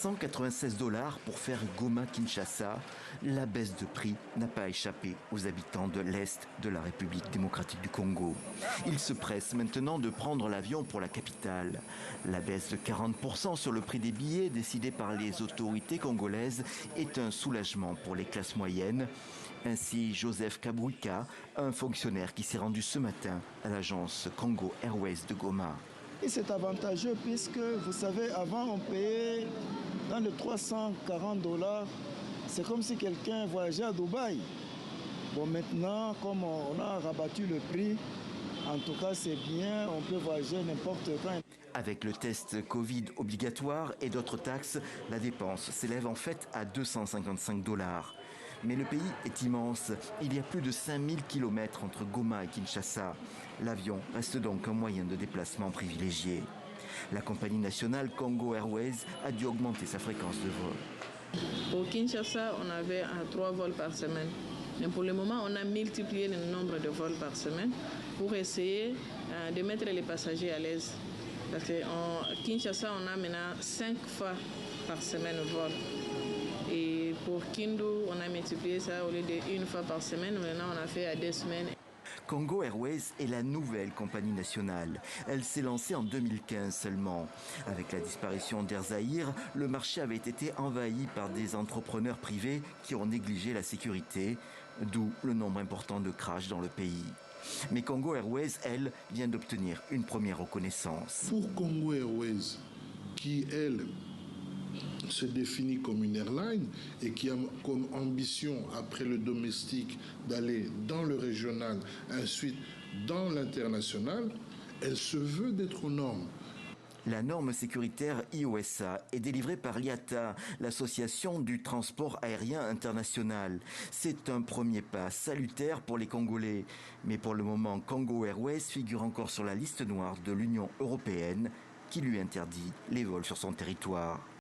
$196 pour faire Goma-Kinshasa, la baisse de prix n'a pas échappé aux habitants de l'Est de la République démocratique du Congo. Ils se pressent maintenant de prendre l'avion pour la capitale. La baisse de 40% sur le prix des billets décidée par les autorités congolaises est un soulagement pour les classes moyennes. Ainsi, Joseph Kabouika, un fonctionnaire qui s'est rendu ce matin à l'agence Congo Airways de Goma. Et c'est avantageux puisque, vous savez, avant on payait dans les $340. C'est comme si quelqu'un voyageait à Dubaï. Bon, maintenant, comme on a rabattu le prix, en tout cas c'est bien, on peut voyager n'importe quand. Avec le test Covid obligatoire et d'autres taxes, la dépense s'élève en fait à $255. Mais le pays est immense. Il y a plus de 5000 km entre Goma et Kinshasa. L'avion reste donc un moyen de déplacement privilégié. La compagnie nationale Congo Airways a dû augmenter sa fréquence de vol. Pour Kinshasa, on avait 3 vols par semaine. Mais pour le moment, on a multiplié le nombre de vols par semaine pour essayer de mettre les passagers à l'aise. Parce qu'en Kinshasa, on a maintenant 5 fois par semaine vol. Et pour Kindu, on a multiplié ça au lieu d'1 fois par semaine. Maintenant, on a fait à 2 semaines. Congo Airways est la nouvelle compagnie nationale. Elle s'est lancée en 2015 seulement. Avec la disparition d'Air Zaïre, le marché avait été envahi par des entrepreneurs privés qui ont négligé la sécurité, d'où le nombre important de crashs dans le pays. Mais Congo Airways, elle, vient d'obtenir une première reconnaissance. Pour Congo Airways, qui, elle, se définit comme une airline et qui a comme ambition, après le domestique, d'aller dans le régional, ensuite dans l'international, elle se veut d'être aux normes. La norme sécuritaire IOSA est délivrée par l'IATA, l'association du transport aérien international. C'est un premier pas salutaire pour les Congolais. Mais pour le moment, Congo Airways figure encore sur la liste noire de l'Union européenne qui lui interdit les vols sur son territoire.